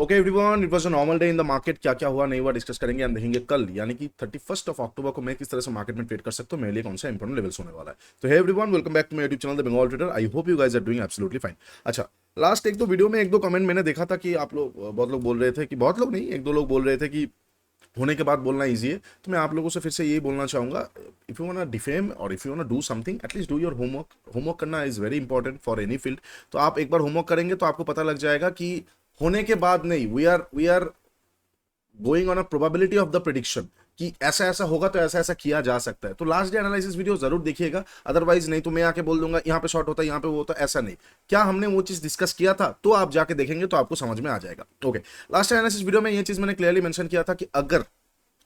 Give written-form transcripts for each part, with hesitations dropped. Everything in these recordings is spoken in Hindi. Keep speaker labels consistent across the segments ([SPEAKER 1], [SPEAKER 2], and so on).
[SPEAKER 1] Okay everyone, it was a normal day in the market. क्या क्या हुआ नहीं हुआ डिस्कस करेंगे एंड देखेंगे कल यानी कि 31 अक्टूबर को मैं किस तरह से मार्केट में ट्रेड कर सकता हूँ, मेरे लिए कौन सा इंपॉर्टेंट लेवल्स होने वाला है। तो hey everyone, welcome back to my YouTube channel the Bengal trader. I hope you guys are doing absolutely fine. अच्छा, लास्ट एक दो वीडियो में एक दो कमेंट मैंने देखा था कि आप लोग बहुत लोग बोल रहे थे कि बहुत लोग नहीं, एक दो लोग बोल रहे थे कि होने के बाद बोलना ईजी है। तो मैं आप लोगों से फिर से यही बोलना चाहूँगा, इफ़ यू वांट डिफेम और if you want do something, at least do your homework. Homework करना is very important for any field. तो आप एक बार होमवर्क करेंगे तो आपको पता लग जाएगा कि होने के बाद नहीं, we are going on a probability of the prediction कि ऐसा ऐसा होगा तो ऐसा ऐसा किया जा सकता है। तो लास्ट डे एनालिसिस वीडियो जरूर देखिएगा, अदरवाइज नहीं तो मैं आके बोल दूंगा यहाँ पे शॉर्ट होता है, यहाँ पे वो होता है, ऐसा नहीं। क्या हमने वो चीज डिस्कस किया था तो आप जाके देखेंगे तो आपको समझ में आ जाएगा। ओके, लास्ट एनालिसिस वीडियो में ये चीज मैंने क्लियरली मेंशन किया था कि अगर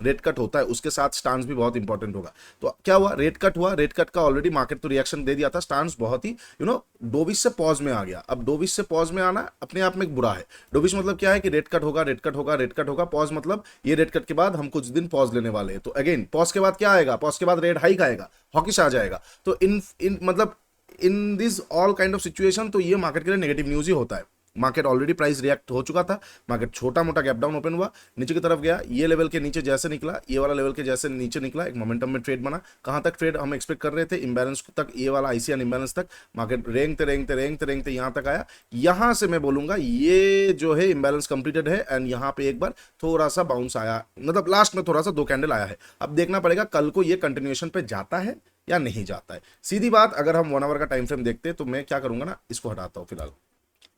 [SPEAKER 1] रेट कट होता है उसके साथ स्टांस भी बहुत इंपॉर्टेंट होगा। तो क्या हुआ, रेट कट हुआ, रेट कट का ऑलरेडी मार्केट तो रिएक्शन दे दिया था, स्टांस बहुत ही डोविश से पॉज में आ गया। अब डोविश से पॉज में आना अपने आप में एक बुरा है। डोविश मतलब क्या है कि रेट कट होगा, रेट कट होगा, रेट कट होगा। पॉज मतलब ये रेट कट के बाद हम कुछ दिन पॉज लेने वाले हैं। तो अगेन पॉज के बाद क्या आएगा, पॉज के बाद रेट हाइक आएगा, हॉकिश आ जाएगा। तो इन इन मतलब in this all kind of situation तो ये मार्केट के लिए नेगेटिव न्यूज ही होता है। मार्केट ऑलरेडी प्राइस रिएक्ट हो चुका था, मार्केट छोटा मोटा गैप डाउन ओपन हुआ, नीचे की तरफ गया, ये लेवल के नीचे जैसे निकला, ये वाला लेवल के जैसे नीचे निकला, एक मोमेंटम में ट्रेड बना। कहां तक ट्रेड हम एक्सपेक्ट कर रहे थे, इंबैलेंस तक, ये वाला आईसीएन इंबैलेंस तक। मार्केट रेंगते रेंगते रेंगते रेंगते यहां तक आया। यहां से मैं बोलूंगा ये जो है इंबैलेंस कंप्लीटेड है एंड यहां पे एक बार थोड़ा सा बाउंस आया, मतलब लास्ट में थोड़ा सा दो कैंडल आया है। अब देखना पड़ेगा कल को ये कंटिन्यूएशन पे जाता है या नहीं जाता है। सीधी बात, अगर हम 1 आवर का टाइम फ्रेम देखते तो मैं क्या करूंगा ना, इसको हटाता हूं फिलहाल।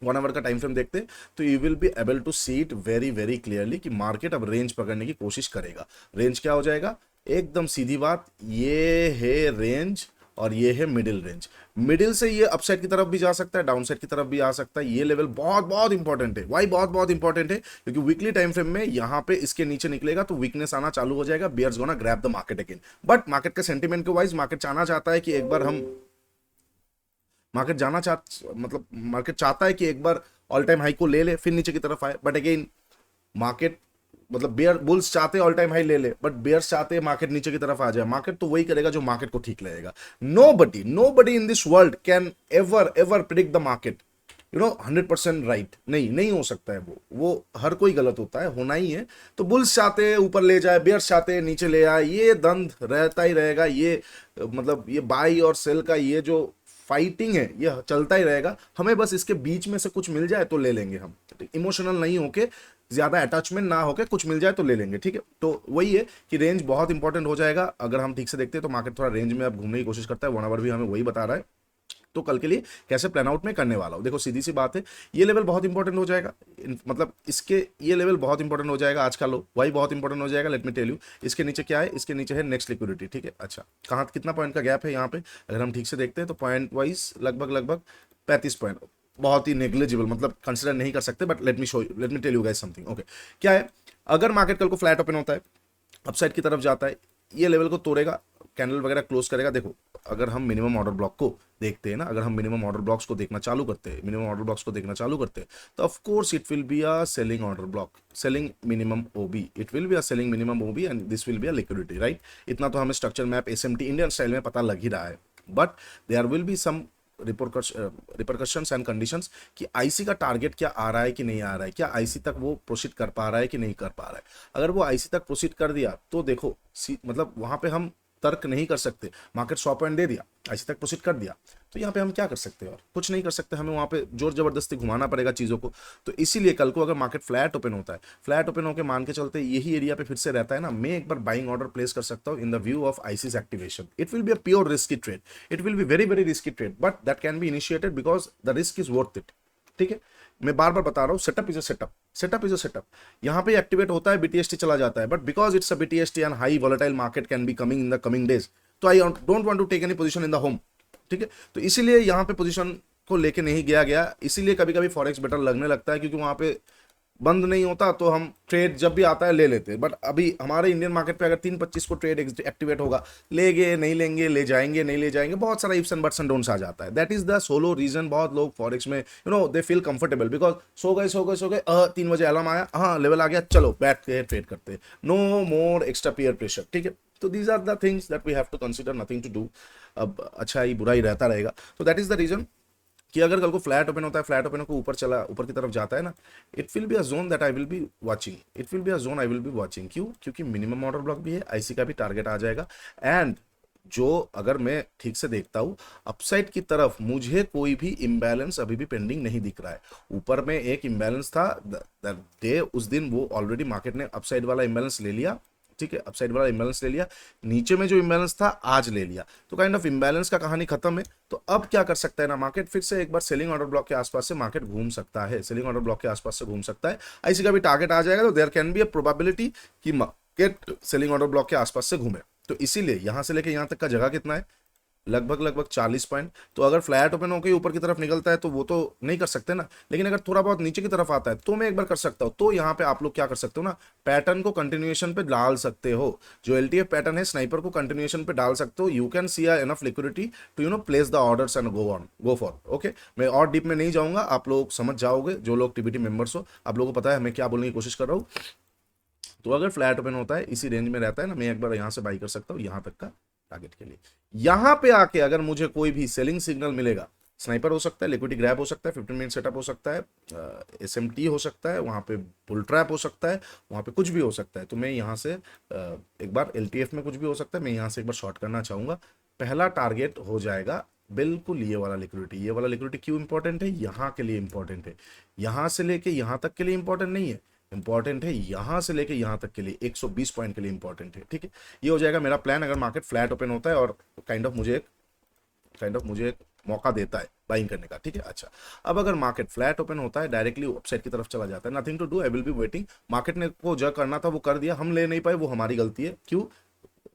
[SPEAKER 1] 1 आवर का टाइम फ्रेम देखते तो you will be able to see it very very clearly कि मार्केट अब रेंज पकड़ने की कोशिश करेगा। रेंज क्या हो जाएगा, एकदम सीधी बात, ये है रेंज और ये है मिडिल रेंज। मिडिल से ये अपसाइड की तरफ भी जा सकता है, डाउन साइड की तरफ भी आ सकता है। ये लेवल बहुत बहुत इंपॉर्टेंट है। वाई बहुत बहुत इंपॉर्टेंट है, क्योंकि वीकली टाइम फ्रेम में यहाँ पे इसके नीचे निकलेगा तो वीकनेस आना चालू हो जाएगा, bears gonna grab the market again. But market के सेंटीमेंट के वाइज मार्केट चाहना चाहता है कि एक बार हम मार्केट जाना मतलब मार्केट चाहता है कि एक बार ऑल टाइम हाई को ले ले फिर नीचे की तरफ आए। बट अगेन मार्केट मतलब बेयर बुल्स चाहते हैं ऑल टाइम हाई ले ले, बट बेयर्स चाहते हैं मार्केट नीचे की तरफ आ जाए। मार्केट तो वही करेगा जो मार्केट को ठीक लगेगा। Nobody in this world can ever ever predict the market 100% right. नहीं हो सकता है। वो हर कोई गलत होता है, होना ही है। तो बुल्स चाहते हैं ऊपर ले जाए, बेयर्स चाहते हैं नीचे ले आए, ये द्वंद रहता ही रहेगा। ये मतलब ये बाई और सेल का ये जो फाइटिंग है ये चलता ही रहेगा। हमें बस इसके बीच में से कुछ मिल जाए तो ले लेंगे हम, इमोशनल नहीं होके, ज्यादा अटैचमेंट ना होके, कुछ मिल जाए तो ले लेंगे, ठीक है। तो वही है कि रेंज बहुत इंपॉर्टेंट हो जाएगा। अगर हम ठीक से देखते हैं तो मार्केट थोड़ा रेंज में अब घूमने की कोशिश करता है। 1 आवर भी हमें वही बता रहा है। तो कल के लिए कैसे प्लान आउट में करने वाला हूं, देखो सीधी सी बात है, ये लेवल बहुत इंपॉर्टेंट हो जाएगा। मतलब इसके ये लेवल बहुत इंपॉर्टेंट हो जाएगा, आज का लो वही बहुत इंपॉर्टेंट हो जाएगा। लेट मी टेल यू, इसके नीचे क्या है, इसके नीचे है नेक्स्ट लिक्विडिटी, ठीक है। अच्छा, कहाँ कितना पॉइंट का गैप है यहाँ पे, अगर हम ठीक से देखते हैं तो पॉइंट वाइज लगभग लगभग 35 पॉइंट, बहुत ही नेग्लिजिबल, मतलब कंसिडर नहीं कर सकते। But let me tell you guys something. Okay, क्या है, अगर मार्केट कल को फ्लैट ओपन होता है, अपसाइड की तरफ जाता है, ये लेवल को तोड़ेगा, कैंडल वगैरह क्लोज करेगा। देखो अगर हम मिनिमम ऑर्डर ब्लॉक को देखते हैं ना, अगर हम मिनिमम ऑर्डर ब्लॉक्स को देखना चालू करते हैं, मिनिमम ऑर्डर ब्लॉक्स को देखना चालू करते हैं, तो of course it will be a selling order block, selling minimum OB, it will be a selling minimum OB and this will be a liquidity, right. इतना तो हमें structure map SMT Indian style में पता लग ही रहा है। But there will be some repercussions and conditions कि आईसी का टारगेट क्या आ रहा है कि नहीं आ रहा है, क्या आईसी तक वो प्रोसीड कर पा रहा है कि नहीं कर पा रहा है। अगर वो आईसी तक प्रोसीड कर दिया तो देखो मतलब वहां पे हम तर्क नहीं कर सकते। मार्केट 100 पॉइंट दे दिया, आईसी तक प्रोसीड कर दिया, तो यहाँ पे हम क्या कर सकते हैं, और कुछ नहीं कर सकते। हमें वहां पे जोर जबरदस्ती घुमाना पड़ेगा चीजों को। तो इसीलिए कल को अगर मार्केट फ्लैट ओपन होता है, फ्लैट ओपन होकर मान के चलते यही एरिया पे फिर से रहता है ना, मैं एक बार बाइंग ऑर्डर प्लेस कर सकता हूँ in the view of ISIS activation. It will be a pure risky trade, it will be very very risky trade, but that can be initiated because the risk is worth it, ठीक है। मैं बार बार बता रहा हूँ, setup is a setup, setup is a setup. यहाँ पे एक्टिवेट होता है, बीटीएसटी चला जाता है, but because it's a BTST and high volatile market can be coming in the coming days, तो I don't want to take any position in the home, ठीक है। तो इसीलिए यहाँ पे पोजीशन को लेके नहीं गया। इसीलिए कभी कभी फॉरेक्स बेटर लगने लगता है, क्योंकि वहाँ पे बंद नहीं होता तो हम ट्रेड जब भी आता है ले लेते हैं। बट अभी हमारे इंडियन मार्केट पे अगर 3:25 को ट्रेड एक्टिवेट होगा, लेंगे नहीं लेंगे, ले जाएंगे नहीं ले जाएंगे, बहुत सारा ifs and buts and don'ts आ जाता है। That is the solo reason बहुत लोग फॉरेक्स में दे फील कंफर्टेबल, बिकॉज सो गए 3 बजे अलार्म आया, हाँ लेवल आ गया, चलो बैठ के ट्रेड करते हैं, no more extra peer pressure, ठीक है। तो these are the things that we have to consider, nothing to do. अब अच्छा ही बुरा ही रहता रहेगा। तो दैट इज द रीजन कि अगर कल को फ्लैट ओपन होता है, फ्लैट ओपन होकर ऊपर की तरफ जाता है ना, it will be a zone that I will be watching, it will be a zone I will be watching. क्यों? क्योंकि मिनिमम ऑर्डर ब्लॉक भी है, आईसी का भी टारगेट आ जाएगा। एंड जो अगर मैं ठीक से देखता हूं अपसाइड की तरफ, मुझे कोई भी इम्बैलेंस अभी भी पेंडिंग नहीं दिख रहा है। ऊपर में एक इम्बैलेंस था डे, उस दिन वो ऑलरेडी मार्केट ने अपसाइड वाला इम्बैलेंस ले लिया, ठीक है, अपसाइड वाला इम्बैलेंस ले लिया। नीचे में जो इम्बैलेंस था आज ले लिया, तो काइंड ऑफ इम्बैलेंस का कहानी खत्म है। तो अब क्या कर सकता है ना मार्केट, फिर से एक बार सेलिंग ऑर्डर ब्लॉक के आसपास से मार्केट घूम सकता है, सेलिंग ऑर्डर ब्लॉक के आसपास से घूम सकता है। आईसी का भी टारगेट आ जाएगा, तो there can be a probability कि मार्केट सेलिंग ऑर्डर ब्लॉक के आसपास से घूमे। तो इसीलिए यहां से लेके यहां तक का जगह कितना है, लगभग 40 पॉइंट। तो अगर फ्लैट ओपन होकर ऊपर की तरफ निकलता है तो वो तो नहीं कर सकते ना, लेकिन अगर थोड़ा बहुत नीचे की तरफ आता है तो मैं एक बार कर सकता हूं। तो यहाँ पे आप लोग क्या कर सकते हो ना, पैटर्न को कंटिन्यूएशन पे डाल सकते हो। जो एलटीएफ पैटर्न है स्नाइपर को कंटिन्यूएशन पे डाल सकते हो। You can see enough liquidity to place the orders and go for. Okay, मैं और डीप में नहीं जाऊंगा, आप लोग समझ जाओगे, जो लोग टीबीटी मेंबर्स हो, आप लोगों को पता है मैं क्या बोलने की कोशिश कर रहा हूँ। तो अगर फ्लैट ओपन होता है इसी रेंज में रहता है ना, मैं एक बार यहां से बाई कर सकता हूं यहां तक का टारगेट के लिए। यहां पे आके अगर मुझे कोई भी सेलिंग सिग्नल मिलेगा, स्नाइपर हो सकता है, लिक्विडिटी ग्रैब हो सकता है, 15 मिनट सेटअप हो सकता है, एसएमटी हो सकता है, वहां पे बुल ट्रैप हो सकता है, वहां पे कुछ भी हो सकता है। तो मैं यहां से एक बार एलटीएफ में कुछ भी हो सकता है, मैं यहां से एक बार शॉर्ट करना चाहूंगा। पहला टारगेट हो जाएगा बिल्कुल ये वाला लिक्विडिटी। ये वाला लिक्विडिटी क्यों इंपॉर्टेंट है? यहां के लिए इंपॉर्टेंट है, यहां से लेके यहां तक के लिए इंपॉर्टेंट नहीं है, इंपॉर्टेंट है यहां से लेके यहां तक के लिए, 120 पॉइंट के लिए इंपॉर्टेंट है। ठीक है, ये हो जाएगा मेरा प्लान अगर मार्केट फ्लैट ओपन होता है और काइंड ऑफ मुझे एक मौका देता है बाइंग करने का। ठीक है, अच्छा, अब अगर मार्केट फ्लैट ओपन होता है डायरेक्टली अपसाइड की तरफ चला जाता है, nothing to do, I will be waiting. Market ने को जो करना था वो कर दिया, हम ले नहीं पाए, वो हमारी गलती है। क्यों?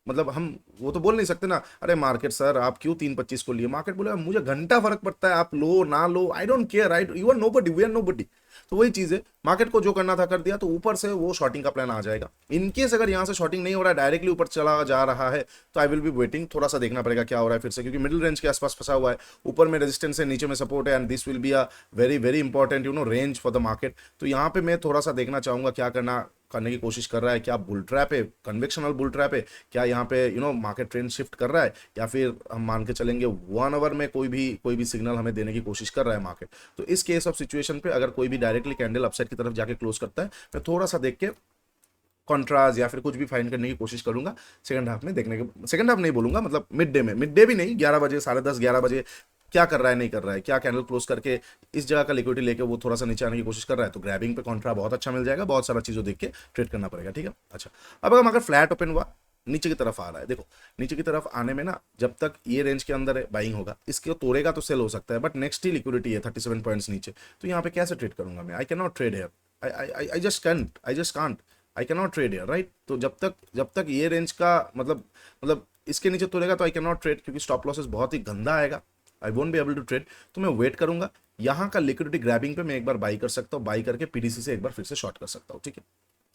[SPEAKER 1] मतलब हम वो तो बोल नहीं सकते ना, अरे मार्केट सर आप क्यों 3.25 को लिए। मार्केट बोले मुझे घंटा फर्क पड़ता है, आप लो ना लो, I don't care, right, you are nobody, we are nobody. तो वही चीज है, मार्केट को जो करना था कर दिया, तो ऊपर से वो शॉर्टिंग का प्लान आ जाएगा। इनकेस अगर यहां से शॉर्टिंग नहीं हो रहा है, डायरेक्टली ऊपर चला जा रहा है, तो आई विल बी वेटिंग, थोड़ा सा देखना पड़ेगा क्या हो रहा है फिर से, क्योंकि मिडिल रेंज के आसपास फंसा हुआ है, ऊपर में रेजिस्टेंस है, नीचे में सपोर्ट है, and this will be a very very important range for the market. तो यहाँ पे मैं थोड़ा सा देखना चाहूंगा क्या करने की कोशिश कर रहा है, क्या बुल ट्रैप है, कन्वेक्शनल बुल ट्रैप है, क्या यहाँ पे मार्केट ट्रेंड शिफ्ट कर रहा है, या फिर हम मान के चलेंगे 1 आवर में कोई भी सिग्नल हमें देने की कोशिश कर रहा है मार्केट। तो इस केस ऑफ सिचुएशन पे अगर कोई भी डायरेक्टली कैंडल अपसाइड की तरफ जाके क्लोज करता है, मैं थोड़ा सा देख के कॉन्ट्रास्ट या फिर कुछ भी फाइंड करने की कोशिश करूंगा सेकंड हाफ में देखने के। सेकंड हाफ नहीं बोलूंगा, मतलब मिड डे में, मिड डे भी नहीं, 11 बजे, 10:30, 11 बजे क्या कर रहा है, नहीं कर रहा है, क्या कैंडल क्लोज करके इस जगह का लिक्विडिटी लेके वो थोड़ा सा नीचे आने की कोशिश कर रहा है, तो ग्रैबिंग पे कॉन्ट्रा बहुत अच्छा मिल जाएगा, बहुत सारा चीजों देख के ट्रेड करना पड़ेगा। ठीक है, अच्छा, अब अगर फ्लैट ओपन हुआ नीचे की तरफ आ रहा है, देखो नीचे की तरफ आने में ना, जब तक ये रेंज के अंदर है बाइंग होगा, इसके तोड़ेगा तो सेल हो सकता है, बट नेक्स्ट ही लिक्विडिटी है 37 पॉइंट्स नीचे, तो यहाँ पे कैसे ट्रेड करूंगा मैं? आई can not trade here, I just can't, I can not trade here, right. तो जब तक ये रेंज का मतलब इसके नीचे तोड़ेगा तो आई कैन नॉट ट्रेड, क्योंकि स्टॉप लॉसेस बहुत ही गंदा आएगा, I won't be able to trade. तो मैं वेट करूंगा, यहाँ का लिक्विडिटी ग्रैबिंग पे मैं एक बार बाई कर सकता हूँ, बाई करके पीडीसी से एक बार फिर से शॉर्ट कर सकता हूँ। ठीक है,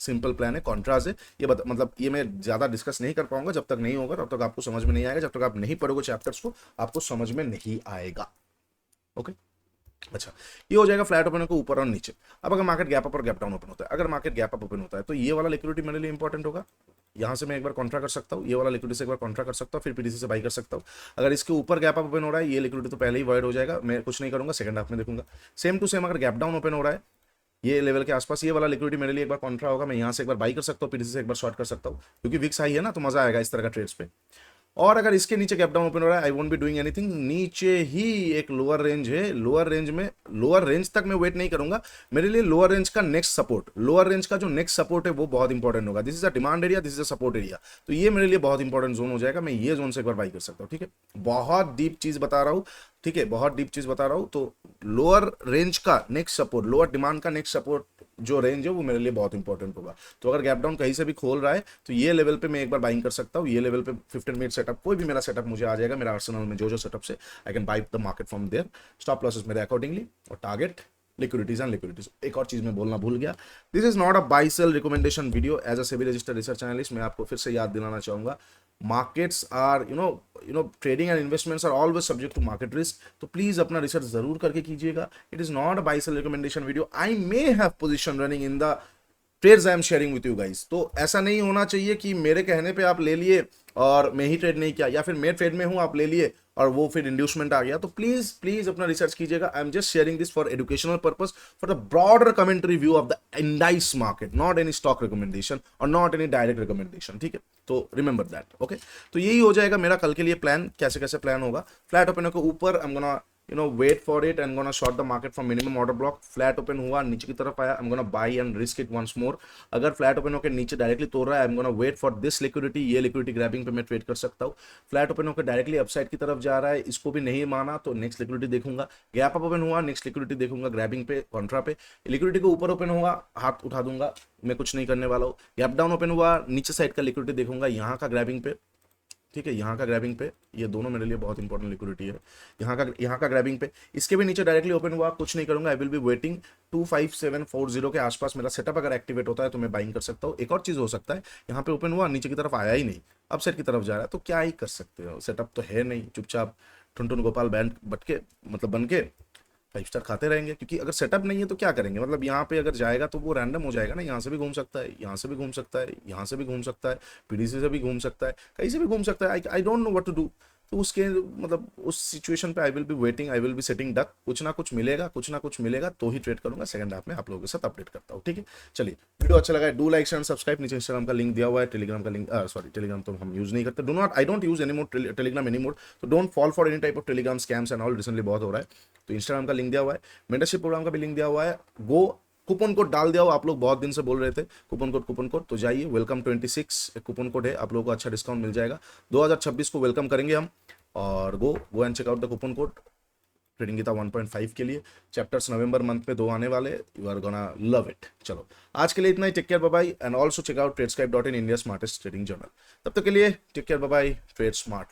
[SPEAKER 1] सिंपल प्लान है, कॉन्ट्रास्ट है ये, मतलब ये मैं ज्यादा डिस्कस नहीं कर पाऊंगा, जब तक नहीं होगा तब तक आपको समझ में नहीं आएगा, जब तक आप नहीं पढ़ोगे चैप्टर्स को आपको समझ में नहीं आएगा। ओके, अच्छा, ये हो जाएगा फ्लैट ओपन को ऊपर और नीचे। अब अगर मार्केट गैप अप और गैप डाउन ओपन होता है, अगर मार्केट गैप अप ओपन होता है तो ये वाला लिक्विडिटी मेरे लिए इंपॉर्टेंट होगा, यहां से मैं एक बार कॉन्ट्रा कर सकता हूँ, ये वाला लिक्विडिटी से एक बार कॉन्ट्रा कर सकता हूँ, फिर पीडीसी से बाई कर सकता हूँ। अगर इसके ऊपर गैप अप ओपन हो रहा है, ये लिक्विडिटी तो पहले ही वॉइड हो जाएगा, मैं कुछ नहीं करूंगा, सेकंड हाफ में देखूंगा। सेम टू सेम अगर गैप डाउन ओपन हो रहा है ये लेवल के आसपास, ये वाला लिक्विडिटी मेरे लिए एक बार कॉन्ट्रा होगा, मैं यहां से एक बार बाई कर सकता हूँ, पीडीसी से एक बार शॉर्ट कर सकता हूँ, क्योंकि विक्स हाई है ना, तो मजा आएगा इस तरह का ट्रेड्स पे। और अगर इसके नीचे गैप डाउन ओपन हो रहा है, आई वोंट बी डूइंग एनीथिंग, नीचे ही एक लोअर रेंज है, लोअर रेंज तक मैं वेट नहीं करूंगा, मेरे लिए लोअर रेंज का नेक्स्ट सपोर्ट, लोअर रेंज का जो नेक्स्ट सपोर्ट है वो बहुत इंपॉर्टेंट होगा। This is a demand area, this is a support area, तो ये मेरे लिए बहुत इंपॉर्टेंट जोन हो जाएगा, मैं ये जोन से एक बार बाई कर सकता हूँ। ठीक है, बहुत डीप चीज बता रहा हूँ, ठीक है, बहुत डीप चीज बता रहा हूँ। तो लोअर रेंज का नेक्स्ट सपोर्ट, लोअर डिमांड का नेक्स्ट सपोर्ट जो रेंज है वो मेरे लिए बहुत इंपॉर्टेंट होगा। तो अगर गैप डाउन कहीं से भी खोल रहा है तो ये लेवल पे मैं एक बार बाइंग कर सकता हूँ, ये लेवल पे 15 मिनट सेटअप, कोई भी मेरा सेटअप मुझे आ जाएगा, मेरा आर्सेनल में जो सेटअप से I can buy the market from there, stop losses मेरे अकॉर्डिंगली, और टारगेट लिक्विडिटीज एंड लिक्विडिटीज। एक और चीज मैं बोलना भूल गया, this is not a buy sell recommendation video, as a SEBI registered research analyst मैं आपको फिर से याद दिलाना चाहूंगा, markets are trading and investments are always subject to market risk, तो प्लीज अपना रिसर्च जरूर करके कीजिएगा। It is not a buy sell recommendation video, I may have position running in the trades I am sharing with you guys. तो ऐसा नहीं होना चाहिए कि मेरे कहने पे आप ले लिए और मैं ही ट्रेड नहीं किया, या फिर मैं ट्रेड में हूं आप ले लिए और वो फिर इंड्यूसमेंट आ गया। तो प्लीज प्लीज अपना रिसर्च कीजिएगा। I am just sharing this for educational purpose, for the broader commentary view of the indices market, not any stock recommendation और नॉट एनी डायरेक्ट रिकमेंडेशन, ठीक है। तो रिमेंबर दैट, ओके। तो यही हो जाएगा मेरा कल के लिए प्लान। कैसे कैसे प्लान होगा, फ्लैट ओपन के ऊपर I am gonna wait for it and gonna short the market from minimum order block। Flat open हुआ नीचे की तरफ आया, I'm gonna buy and risk it once more। अगर फ्लैट ओपन होकर नीचे डायरेक्टली तोड़ रहा है, I'm gonna wait for this liquidity। ये लिक्विडिटी ग्रैबिंग पे मैं ट्रेड कर सकता हूँ। फ्लैट ओपन होकर डायरेक्टली अपसाइड की तरफ जा रहा है, इसको भी नहीं माना तो नेक्स्ट लिक्विडिटी देखूंगा। गैप अप ओपन हुआ, नेक्स्ट लिक्विडिटी देखूंगा ग्रैबिंग पे, कॉन्ट्रा पे। लिक्विडिटी के ऊपर ओपन हुआ, हाथ उठा दूंगा, मैं कुछ नहीं करने वाला हूँ। गैप डाउन ओपन हुआ, नीचे साइड का लिक्विडिटी देखूंगा, यहाँ का ग्रैबिंग पे, ठीक है, यहाँ का ग्रैबिंग पे। ये दोनों मेरे लिए बहुत इंपॉर्टेंट लिक्विडिटी है। यहाँ का ग्रैबिंग पे, इसके भी नीचे डायरेक्टली ओपन हुआ, कुछ नहीं करूंगा। आई विल बी वेटिंग 25740 के आसपास मेरा सेटअप अगर एक्टिवेट होता है तो मैं बाइंग कर सकता हूँ। एक और चीज हो सकता है, यहाँ पे ओपन हुआ, नीचे की तरफ आया ही नहीं, अपसाइड की तरफ जा रहा है, तो क्या ही कर सकते हो, सेटअप तो है नहीं, चुपचाप ठुनठुन गोपाल बैंड बटके मतलब बन के 5 स्टार खाते रहेंगे। क्योंकि अगर सेटअप नहीं है तो क्या करेंगे, मतलब यहाँ पे अगर जाएगा तो वो रैंडम हो जाएगा ना, यहाँ से भी घूम सकता है, यहाँ से भी घूम सकता है, यहाँ से भी घूम सकता है, पीडीसी से भी घूम सकता है, कहीं से भी घूम सकता है। I don't know what to do. तो उसके मतलब उस सिचुएशन पे I will be waiting, I will be setting duck. कुछ ना कुछ मिलेगा, कुछ ना कुछ मिलेगा तो ही ट्रेड करूंगा। सेकंड हाफ में आप लोगों के साथ अपडेट करता हूँ, ठीक है। चलिए, वीडियो अच्छा लगा है, डू लाइक एंड सब्सक्राइब। नीचे इंस्टाग्राम का लिंक दिया हुआ है, टेलीग्राम का लिंक, सॉरी टेलीग्राम तो हम यूज नहीं करते, do not, I don't use any more Telegram any more. तो don't fall for any type of Telegram scams and all, recently बहुत हो रहा है। तो इंस्टाग्राम का लिंक दिया हुआ है, मेंटरशिप प्रोग्राम का भी लिंक दिया हुआ है। गो कूपन कोड डाल दिया हो, आप लोग बहुत दिन से बोल रहे थे कूपन कोड, तो जाइए, वेलकम 26 एक कूपन कोड है, आप लोगों को अच्छा डिस्काउंट मिल जाएगा। 2026 को वेलकम करेंगे हम। और go and check out the coupon code trading Gita 1.5 के लिए। चैप्टर्स नवंबर मंथ में 2 आने वाले, you are gonna love it. चलो, आज के लिए इतना ही। Take care, bye bye, and also check out ट्रेडस्क्राइब.in, इंडिया स्मार्टेस्ट ट्रेडिंग जर्नल। तब तक के लिए take care, bye bye, trade smart.